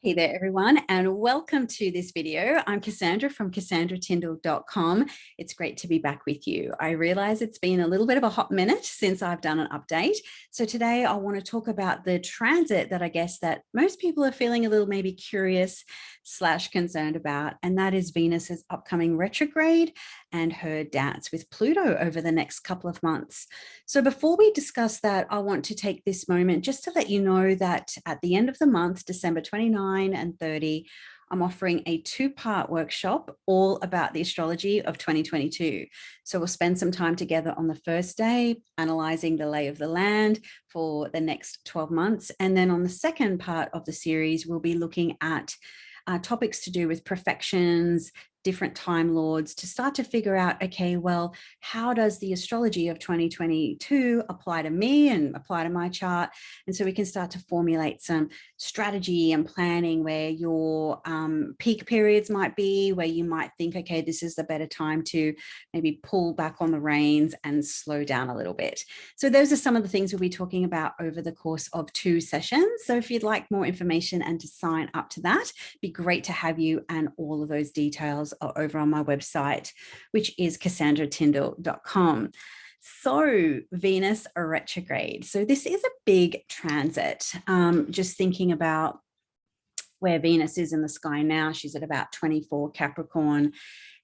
Hey there, everyone, and welcome to this video. I'm Cassandra from CassandraTyndall.com. It's great to be back with you. I realize it's been a little bit of a hot minute since I've done an update. So today I want to talk about the transit that I guess that most people are feeling a little maybe curious / concerned about, and that is Venus's upcoming retrograde and her dance with Pluto over the next couple of months. So before we discuss that, I want to take this moment just to let you know that at the end of the month, December 29 and 30, I'm offering a two-part workshop all about the astrology of 2022. So we'll spend some time together on the first day, analyzing the lay of the land for the next 12 months. And then on the second part of the series, we'll be looking at topics to do with perfections, different time lords, to start to figure out, okay, well, how does the astrology of 2022 apply to me and apply to my chart? And so we can start to formulate some strategy and planning where your peak periods might be, where you might think, okay, this is the better time to maybe pull back on the reins and slow down a little bit. So those are some of the things we'll be talking about over the course of 2 sessions. So if you'd like more information and to sign up to that, it'd be great to have you, and all of those details are over on my website, which is CassandraTyndall.com. So Venus retrograde. So this is a big transit. Just thinking about where Venus is in the sky now, she's at about 24 Capricorn.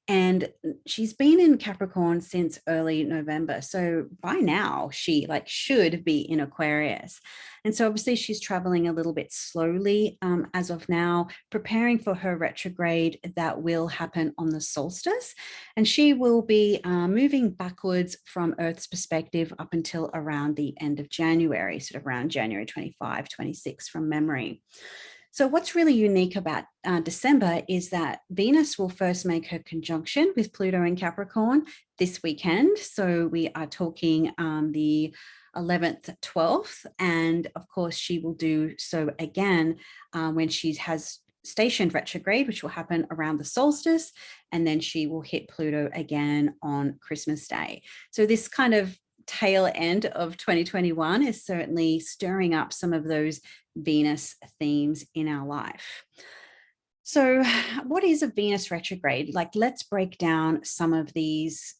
And she's been in Capricorn since early November. So by now she should be in Aquarius. And so obviously she's traveling a little bit slowly as of now, preparing for her retrograde that will happen on the solstice. And she will be moving backwards from Earth's perspective up until around the end of January, sort of around January 25, 26 from memory. So what's really unique about December is that Venus will first make her conjunction with Pluto in Capricorn this weekend. So we are talking the 11th, 12th, and of course she will do so again when she has stationed retrograde, which will happen around the solstice, and then she will hit Pluto again on Christmas Day. So this kind of tail end of 2021 is certainly stirring up some of those Venus themes in our life. So what is a Venus retrograde? Let's break down some of these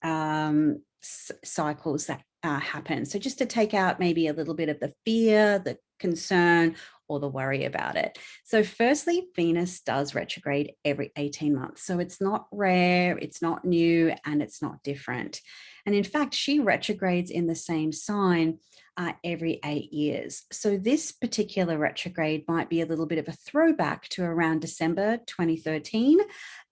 cycles that happen. So just to take out maybe a little bit of the fear, the concern, or the worry about it. So firstly, Venus does retrograde every 18 months. So it's not rare, it's not new, and it's not different. And in fact, she retrogrades in the same sign every 8 years. So this particular retrograde might be a little bit of a throwback to around December 2013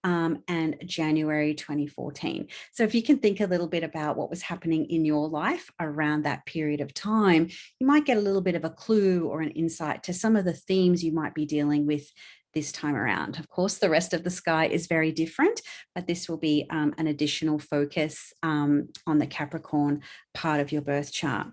and January 2014. So if you can think a little bit about what was happening in your life around that period of time, you might get a little bit of a clue or an insight to some of the themes you might be dealing with this time around. Of course, the rest of the sky is very different, but this will be an additional focus on the Capricorn part of your birth chart.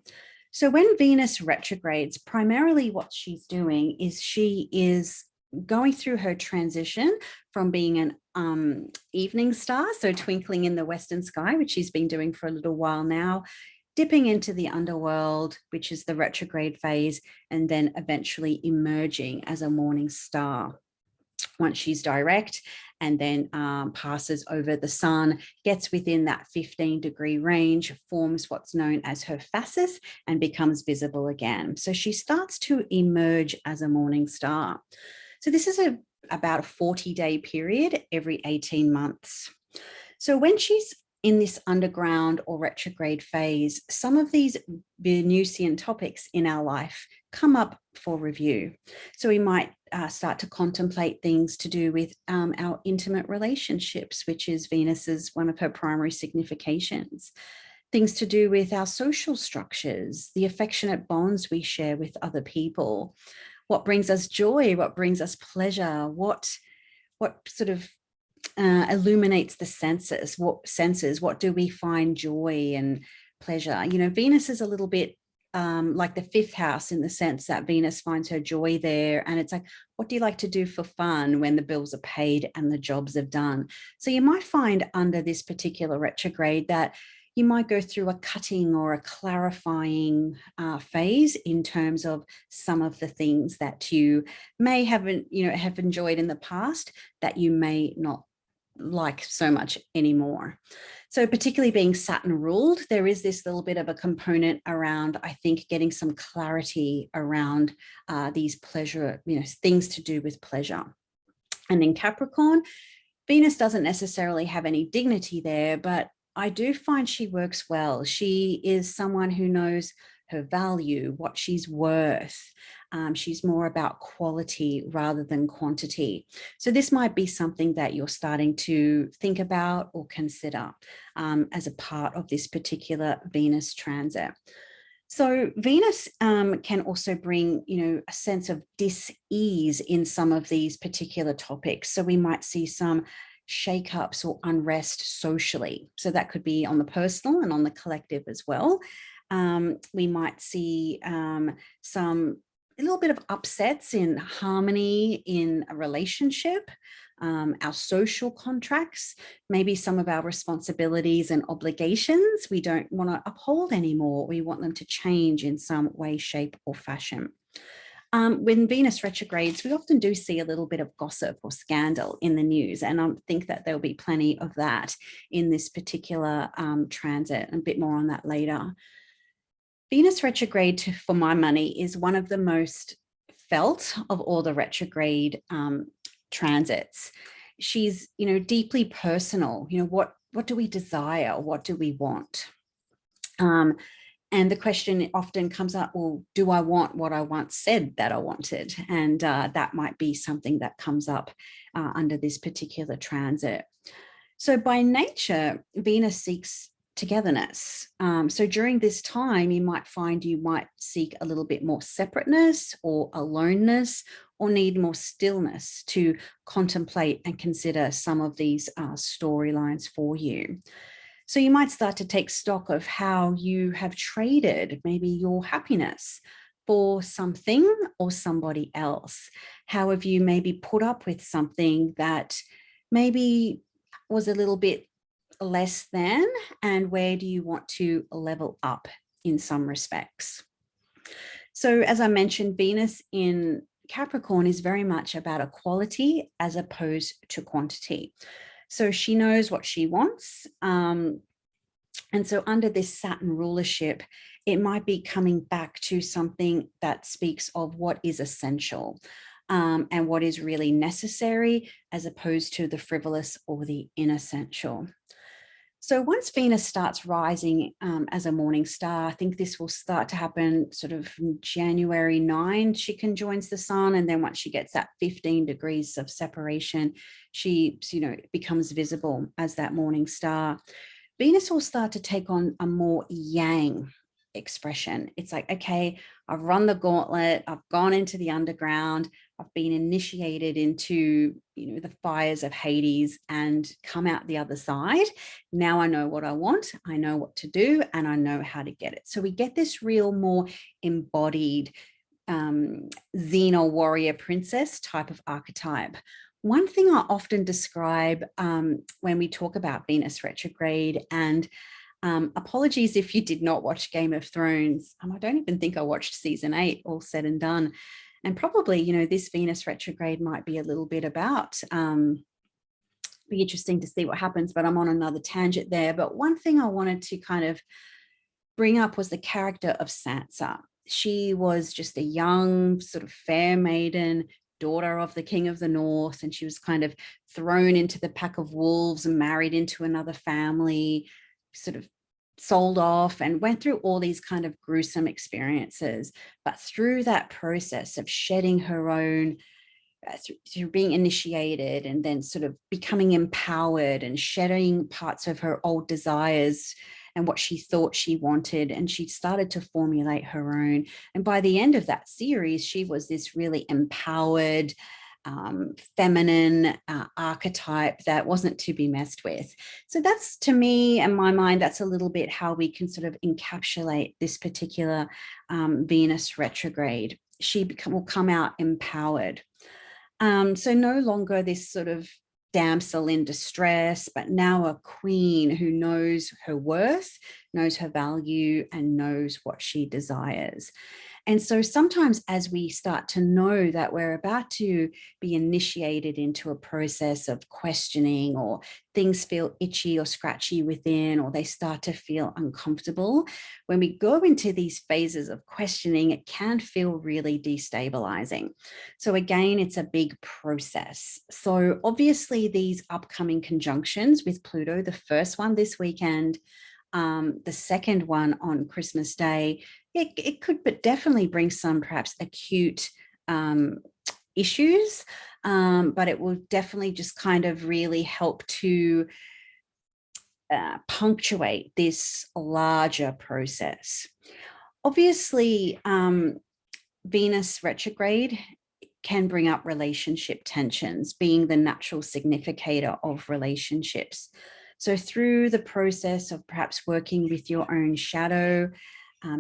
So when Venus retrogrades, primarily what she's doing is she is going through her transition from being an evening star, so twinkling in the western sky, which she's been doing for a little while now, dipping into the underworld, which is the retrograde phase, and then eventually emerging as a morning star once she's direct, and then passes over the sun, gets within that 15-degree range, forms what's known as her phasis, and becomes visible again. So she starts to emerge as a morning star. So this is about a 40-day period every 18 months. So when she's in this underground or retrograde phase, some of these Venusian topics in our life come up for review. So we might start to contemplate things to do with our intimate relationships, which is Venus's one of her primary significations. Things to do with our social structures, the affectionate bonds we share with other people, what brings us joy, what brings us pleasure, what sort of illuminates the senses, what do we find joy and pleasure? You know, Venus is a little bit like the 5th house in the sense that Venus finds her joy there. And it's like, what do you like to do for fun when the bills are paid and the jobs are done? So you might find under this particular retrograde that you might go through a cutting or a clarifying phase in terms of some of the things that you may have enjoyed in the past that you may not like so much anymore. So particularly being Saturn ruled, there is this little bit of a component around, I think, getting some clarity around these pleasure, things to do with pleasure. And in Capricorn, Venus doesn't necessarily have any dignity there, but I do find she works well. She is someone who knows her value, what she's worth. She's more about quality rather than quantity. So this might be something that you're starting to think about or consider as a part of this particular Venus transit. So Venus can also bring, a sense of dis-ease in some of these particular topics. So we might see some shake-ups or unrest socially. So that could be on the personal and on the collective as well. We might see a little bit of upsets in harmony in a relationship, our social contracts, maybe some of our responsibilities and obligations we don't want to uphold anymore. We want them to change in some way, shape, or fashion. When Venus retrogrades, we often do see a little bit of gossip or scandal in the news, and I think that there'll be plenty of that in this particular transit, and a bit more on that later. Venus retrograde, for my money, is one of the most felt of all the retrograde transits. She's, deeply personal. What do we desire? What do we want? And the question often comes up, well, do I want what I once said that I wanted? And that might be something that comes up under this particular transit. So by nature, Venus seeks togetherness. So during this time, you might find you might seek a little bit more separateness or aloneness, or need more stillness to contemplate and consider some of these storylines for you. So you might start to take stock of how you have traded maybe your happiness for something or somebody else. How have you maybe put up with something that maybe was a little bit less than, and where do you want to level up in some respects? So as I mentioned, Venus in Capricorn is very much about equality as opposed to quantity. So she knows what she wants. And so under this Saturn rulership, it might be coming back to something that speaks of what is essential and what is really necessary, as opposed to the frivolous or the inessential. So once Venus starts rising as a morning star, I think this will start to happen sort of from January 9, she conjoins the sun. And then once she gets that 15 degrees of separation, she, becomes visible as that morning star. Venus will start to take on a more yang expression. It's like, okay, I've run the gauntlet, I've gone into the underground, I've been initiated into, the fires of Hades and come out the other side. Now I know what I want, I know what to do, and I know how to get it. So we get this real more embodied Xena warrior princess type of archetype. One thing I often describe when we talk about Venus retrograde, and apologies if you did not watch Game of Thrones. I don't even think I watched season 8, all said and done. And probably, this Venus retrograde might be a little bit about, be interesting to see what happens, but I'm on another tangent there. But one thing I wanted to kind of bring up was the character of Sansa. She was just a young, sort of fair maiden, daughter of the King of the North, and she was kind of thrown into the pack of wolves and married into another family, sort of sold off, and went through all these kind of gruesome experiences. But through that process of shedding her own, through being initiated and then sort of becoming empowered and shedding parts of her old desires and what she thought she wanted, and she started to formulate her own. And by the end of that series, she was this really empowered, feminine archetype that wasn't to be messed with. So that's, to me and my mind, that's a little bit how we can sort of encapsulate this particular Venus retrograde. She will come out empowered. So no longer this sort of damsel in distress, but now a queen who knows her worth, knows her value, and knows what she desires. And so sometimes as we start to know that we're about to be initiated into a process of questioning, or things feel itchy or scratchy within, or they start to feel uncomfortable, when we go into these phases of questioning, it can feel really destabilizing. So again, it's a big process. So obviously these upcoming conjunctions with Pluto, the first one this weekend, the second one on Christmas Day, it could but definitely bring some perhaps acute issues, but it will definitely just kind of really help to punctuate this larger process. Obviously, Venus retrograde can bring up relationship tensions, being the natural significator of relationships. So through the process of perhaps working with your own shadow,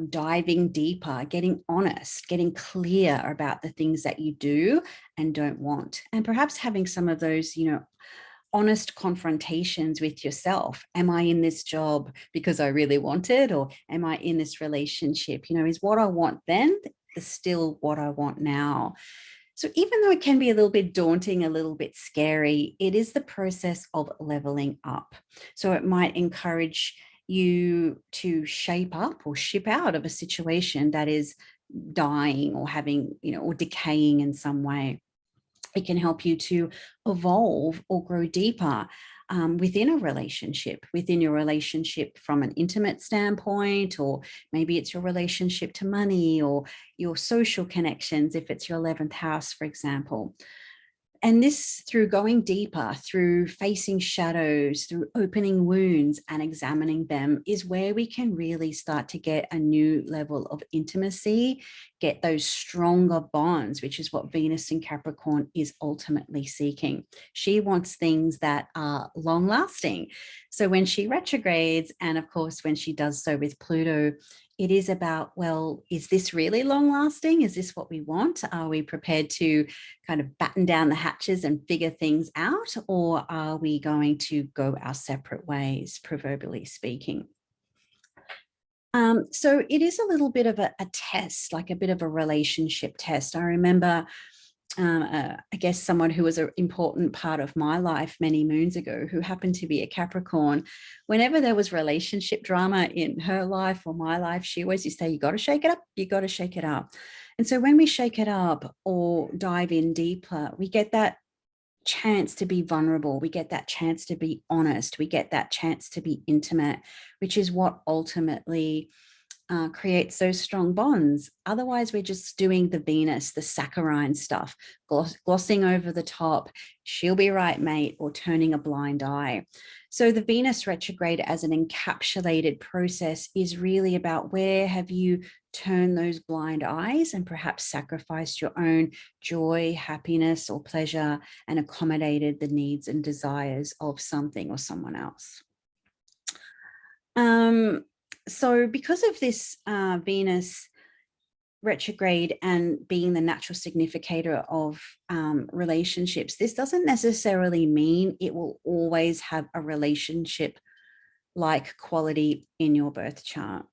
diving deeper, getting honest, getting clear about the things that you do and don't want, and perhaps having some of those, honest confrontations with yourself. Am I in this job because I really want it? Or am I in this relationship? Is what I want then still what I want now? So even though it can be a little bit daunting, a little bit scary, it is the process of leveling up. So it might encourage you to shape up or ship out of a situation that is dying or having, or decaying in some way. It can help you to evolve or grow deeper within your relationship from an intimate standpoint, or maybe it's your relationship to money or your social connections, if it's your 11th house, for example. And this, through going deeper, through facing shadows, through opening wounds and examining them, is where we can really start to get a new level of intimacy, get those stronger bonds, which is what Venus in Capricorn is ultimately seeking. She wants things that are long lasting. So when she retrogrades, and of course, when she does so with Pluto, it is about, well, is this really long lasting? Is this what we want? Are we prepared to kind of batten down the hatches and figure things out? Or are we going to go our separate ways, proverbially speaking? So it is a little bit of a test, like a bit of a relationship test. I remember I guess someone who was an important part of my life many moons ago, who happened to be a Capricorn. Whenever there was relationship drama in her life or my life, she always used to say, you got to shake it up, you got to shake it up. And so when we shake it up or dive in deeper, we get that chance to be vulnerable. We get that chance to be honest. We get that chance to be intimate, which is what ultimately creates those strong bonds. Otherwise, we're just doing the Venus, the saccharine stuff, glossing over the top, she'll be right, mate, or turning a blind eye. So the Venus retrograde as an encapsulated process is really about, where have you turned those blind eyes and perhaps sacrificed your own joy, happiness, or pleasure, and accommodated the needs and desires of something or someone else. So because of this Venus retrograde and being the natural significator of relationships, this doesn't necessarily mean it will always have a relationship like quality in your birth chart.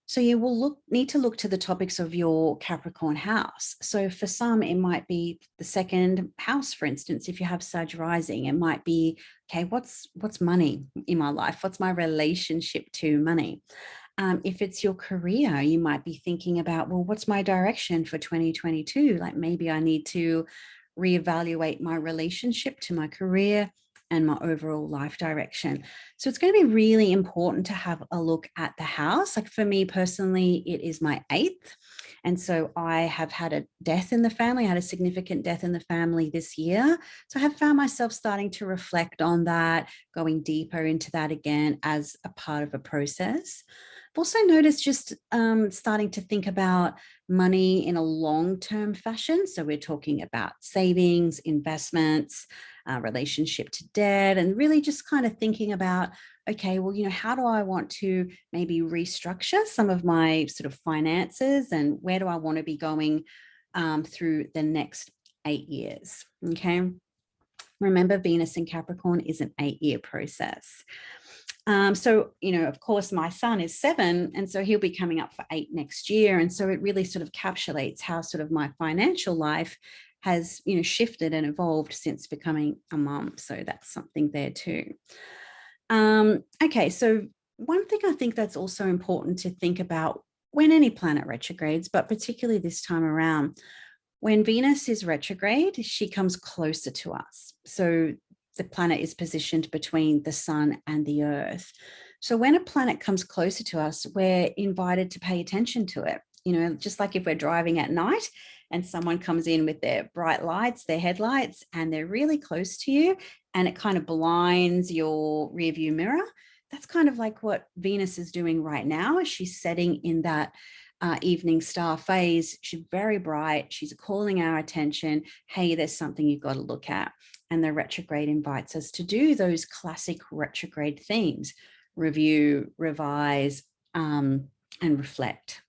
So you will need to look to the topics of your Capricorn house. So for some, it might be the second house, for instance. If you have Sag rising, it might be, okay, what's money in my life? What's my relationship to money? If it's your career, you might be thinking about, well, what's my direction for 2022? Like maybe I need to reevaluate my relationship to my career and my overall life direction. So it's going to be really important to have a look at the house. Like for me personally, it is my 8th. And so I have had a death in the family. I had a significant death in the family this year. So I have found myself starting to reflect on that, going deeper into that again as a part of a process. I've also noticed just starting to think about money in a long-term fashion. So we're talking about savings, investments, relationship to debt, and really just kind of thinking about, okay, well, how do I want to maybe restructure some of my sort of finances, and where do I want to be going through the next 8 years? Okay. Remember, Venus in Capricorn is an 8-year process. So, of course, my son is 7, and so he'll be coming up for 8 next year. And so it really sort of encapsulates how sort of my financial life has, shifted and evolved since becoming a mum. So that's something there too. Okay, so one thing I think that's also important to think about when any planet retrogrades, but particularly this time around, when Venus is retrograde, she comes closer to us. So the planet is positioned between the sun and the earth. So when a planet comes closer to us, we're invited to pay attention to it. Just like if we're driving at night and someone comes in with their bright lights, their headlights, and they're really close to you, and it kind of blinds your rear view mirror. That's kind of like what Venus is doing right now. She's setting in that evening star phase. She's very bright. She's calling our attention. Hey, there's something you've got to look at. And the retrograde invites us to do those classic retrograde themes: review, revise, and reflect.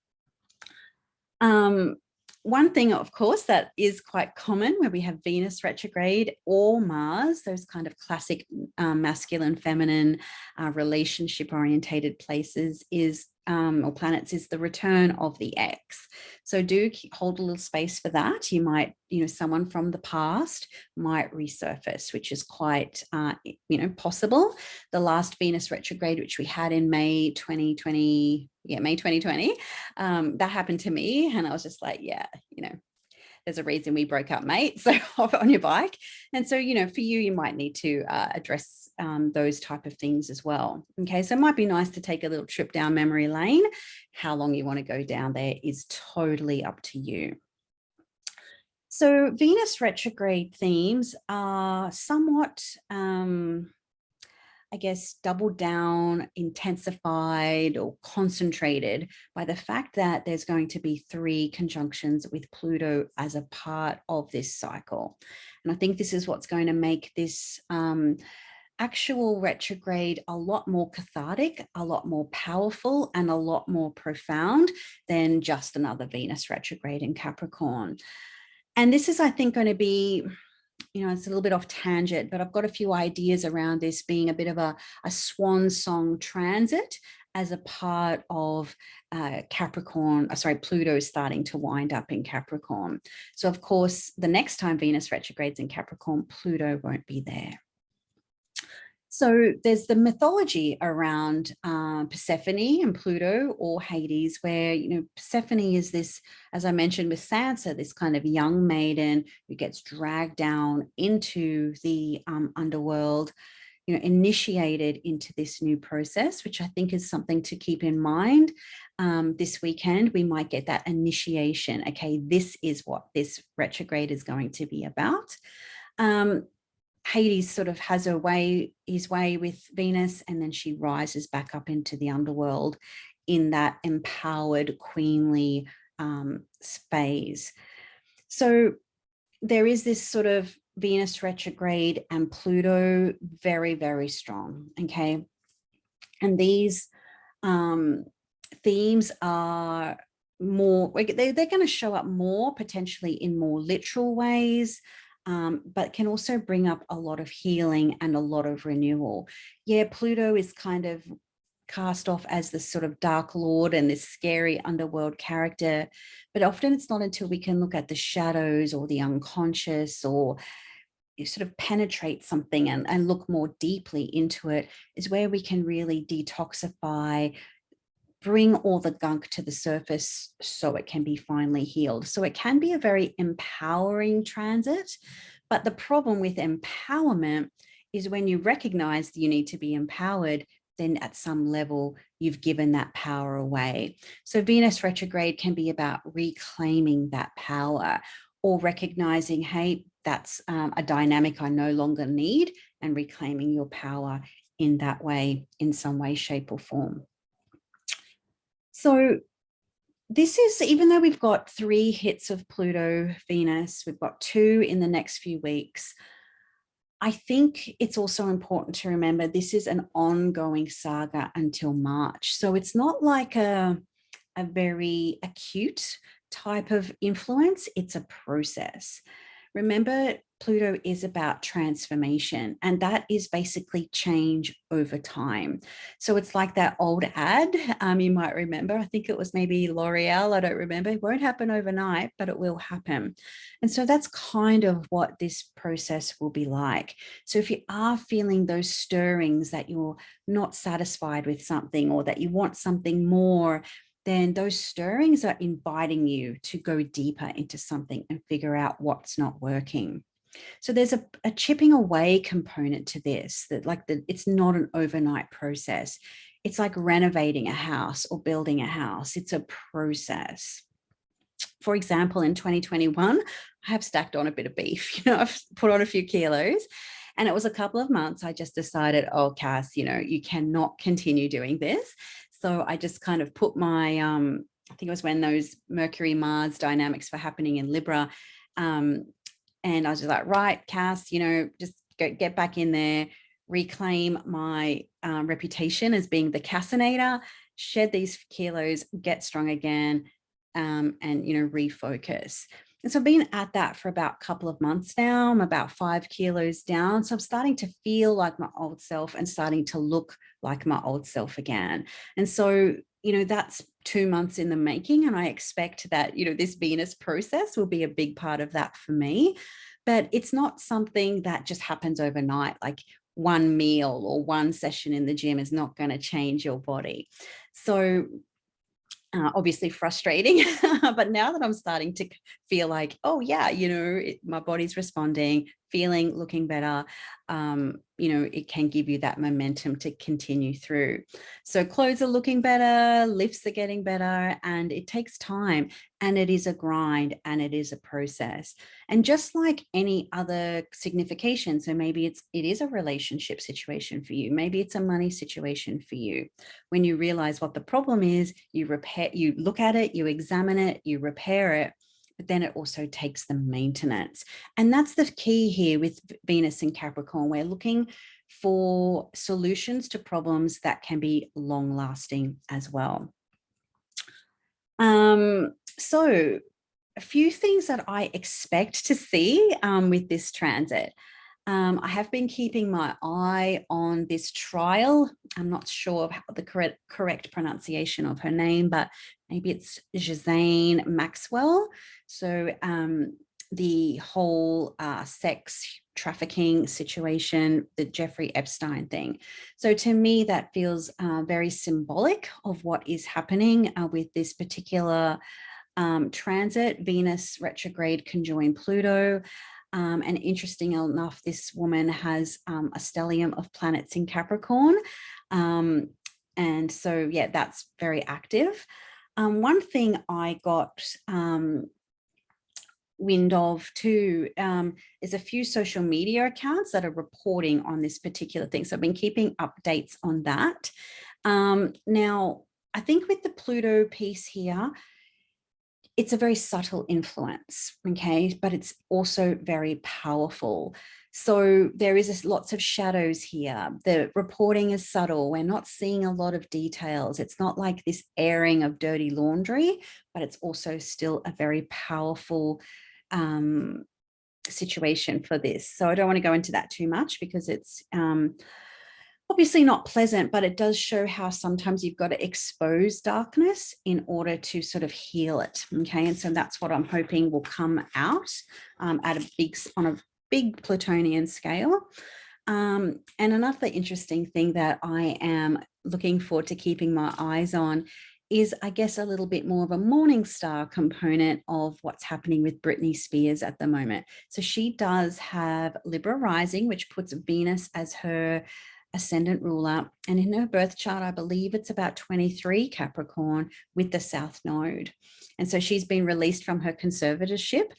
One thing, of course, that is quite common where we have Venus retrograde or Mars, those kind of classic masculine, feminine, relationship-orientated places is or planets is the return of the ex. So do hold a little space for that. You might, someone from the past might resurface, which is quite, possible. The last Venus retrograde, which we had in May 2020, that happened to me. And I was just like, there's a reason we broke up, mate. So hop on your bike. And so, for you might need to address those type of things as well. Okay, so it might be nice to take a little trip down memory lane. How long you want to go down there is totally up to you. So Venus retrograde themes are somewhat, doubled down, intensified, or concentrated by the fact that there's going to be 3 conjunctions with Pluto as a part of this cycle. And I think this is what's going to make this actual retrograde a lot more cathartic, a lot more powerful, and a lot more profound than just another Venus retrograde in Capricorn. And this is, I think, going to be, it's a little bit off tangent, but I've got a few ideas around this being a bit of a swan song transit as a part of Pluto starting to wind up in Capricorn. So of course, the next time Venus retrogrades in Capricorn, Pluto won't be there. So there's the mythology around Persephone and Pluto, or Hades, where, Persephone is this, as I mentioned with Sansa, this kind of young maiden who gets dragged down into the underworld, initiated into this new process, which I think is something to keep in mind. This weekend, we might get that initiation. Okay, this is what this retrograde is going to be about. Hades sort of has his way with Venus, and then she rises back up into the underworld in that empowered, queenly phase. So there is this sort of Venus retrograde and Pluto very, very strong, okay? And these themes are more, they're going to show up more potentially in more literal ways, but can also bring up a lot of healing and a lot of renewal. Yeah, Pluto is kind of cast off as this sort of dark lord and this scary underworld character, but often it's not until we can look at the shadows or the unconscious, or you sort of penetrate something and look more deeply into it, is where we can really detoxify, bring all the gunk to the surface so it can be finally healed. So it can be a very empowering transit. But the problem with empowerment is when you recognize that you need to be empowered, then at some level you've given that power away. So Venus retrograde can be about reclaiming that power, or recognizing, hey, that's a dynamic I no longer need, and reclaiming your power in that way, in some way, shape, or form. So this is, even though we've got 3 hits of Pluto, Venus, we've got 2 in the next few weeks, I think it's also important to remember this is an ongoing saga until March. So it's not like a very acute type of influence, it's a process. remember, Pluto is about transformation, and that is basically change over time. So it's like that old ad, you might remember, I think it was maybe L'Oreal, I don't remember, it won't happen overnight, but it will happen. And so that's kind of what this process will be like. So if you are feeling those stirrings that you're not satisfied with something, or that you want something more, then those stirrings are inviting you to go deeper into something and figure out what's not working. So there's a chipping away component to this, that it's not an overnight process. It's like renovating a house or building a house. It's a process. For example, in 2021, I have stacked on a bit of beef. I've put on a few kilos, and it was a couple of months. I just decided, oh, Cass, you cannot continue doing this. So I just kind of put my, I think it was when those Mercury-Mars dynamics were happening in Libra. And I was just like, right, Cass, just get back in there, reclaim my reputation as being the Cassinator, shed these kilos, get strong again, and, refocus. And so I've been at that for about a couple of months now. I'm about 5 kilos down. So I'm starting to feel like my old self and starting to look like my old self again. And so, that's 2 months in the making. And I expect that, this Venus process will be a big part of that for me. But it's not something that just happens overnight. Like one meal or one session in the gym is not going to change your body. So obviously frustrating, but now that I'm starting to feel like, oh yeah, my body's responding, feeling, looking better, it can give you that momentum to continue through. So clothes are looking better, lifts are getting better, and it takes time, and it is a grind, and it is a process. And just like any other signification, so maybe it is a relationship situation for you, maybe it's a money situation for you. When you realize what the problem is, you look at it, you examine it, you repair it, but then it also takes the maintenance. And that's the key here with Venus and Capricorn. We're looking for solutions to problems that can be long lasting as well. So a few things that I expect to see with this transit. I have been keeping my eye on this trial. I'm not sure of the correct pronunciation of her name, but maybe it's Ghislaine Maxwell. So the whole sex trafficking situation, the Jeffrey Epstein thing. So to me, that feels very symbolic of what is happening with this particular transit. Venus retrograde conjoined Pluto. And interesting enough, this woman has a stellium of planets in Capricorn. And so, yeah, that's very active. One thing I got wind of too is a few social media accounts that are reporting on this particular thing. So I've been keeping updates on that. Now, I think with the Pluto piece here, it's a very subtle influence, okay, but it's also very powerful. So there is lots of shadows here. The reporting is subtle. We're not seeing a lot of details. It's not like this airing of dirty laundry, but it's also still a very powerful situation for this. So I don't want to go into that too much because it's obviously not pleasant, but it does show how sometimes you've got to expose darkness in order to sort of heal it. Okay. And so that's what I'm hoping will come out on a big Plutonian scale. And another interesting thing that I am looking forward to keeping my eyes on is, I guess, a little bit more of a morning star component of what's happening with Britney Spears at the moment. So she does have Libra rising, which puts Venus as her ascendant ruler. And in her birth chart, I believe it's about 23 Capricorn with the South Node. And so she's been released from her conservatorship.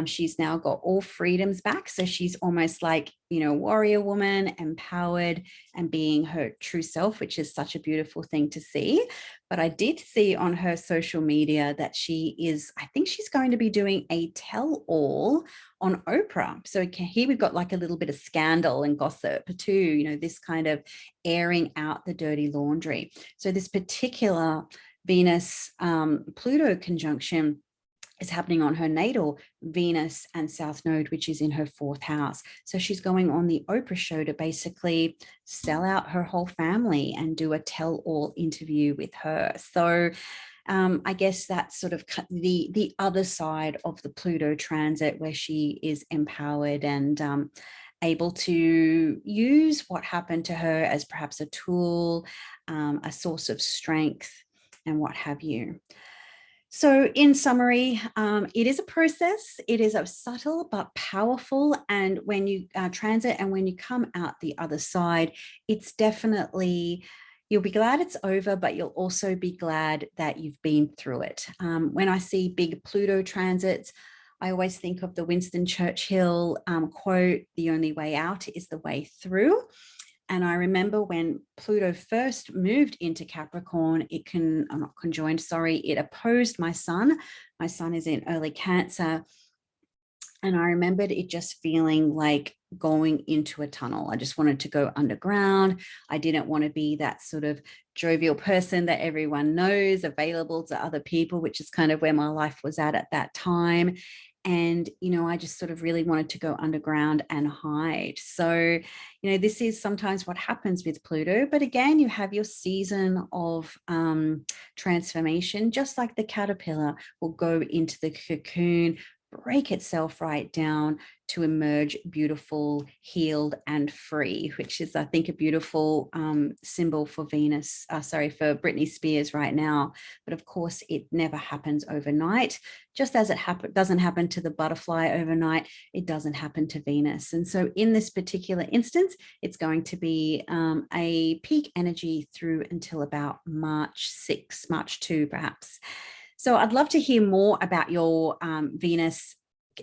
She's now got all freedoms back. So she's almost like, warrior woman, empowered and being her true self, which is such a beautiful thing to see. But I did see on her social media that I think she's going to be doing a tell-all on Oprah. So here we've got like a little bit of scandal and gossip too, this kind of airing out the dirty laundry. So this particular Venus Pluto conjunction is happening on her natal Venus and South Node, which is in her 4th house. So she's going on the Oprah show to basically sell out her whole family and do a tell-all interview with her. So I guess that's sort of the other side of the Pluto transit, where she is empowered and able to use what happened to her as perhaps a tool, a source of strength, and what have you. So in summary, it is a process. It is a subtle but powerful. And when you transit and when you come out the other side, it's definitely, you'll be glad it's over, but you'll also be glad that you've been through it. When I see big Pluto transits, I always think of the Winston Churchill quote, "The only way out is the way through." And I remember when Pluto first moved into Capricorn, it opposed my sun. My sun is in early Cancer. And I remembered it just feeling like going into a tunnel. I just wanted to go underground. I didn't want to be that sort of jovial person that everyone knows, available to other people, which is kind of where my life was at that time. And, I just sort of really wanted to go underground and hide. So, this is sometimes what happens with Pluto. But again, you have your season of transformation, just like the caterpillar will go into the cocoon, break itself right down to emerge beautiful, healed, and free, which is, I think, a beautiful symbol for for Britney Spears right now. But of course, it never happens overnight. Just as it doesn't happen to the butterfly overnight, it doesn't happen to Venus. And so in this particular instance, it's going to be a peak energy through until about March 6, March 2, perhaps. So I'd love to hear more about your Venus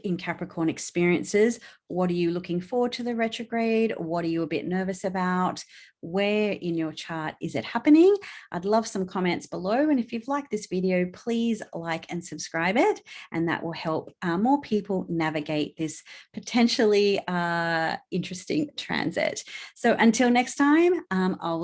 in Capricorn experiences. What are you looking forward to the retrograde? What are you a bit nervous about? Where in your chart is it happening? I'd love some comments below. And if you've liked this video, please like and subscribe it. And that will help more people navigate this potentially interesting transit. So until next time, I'll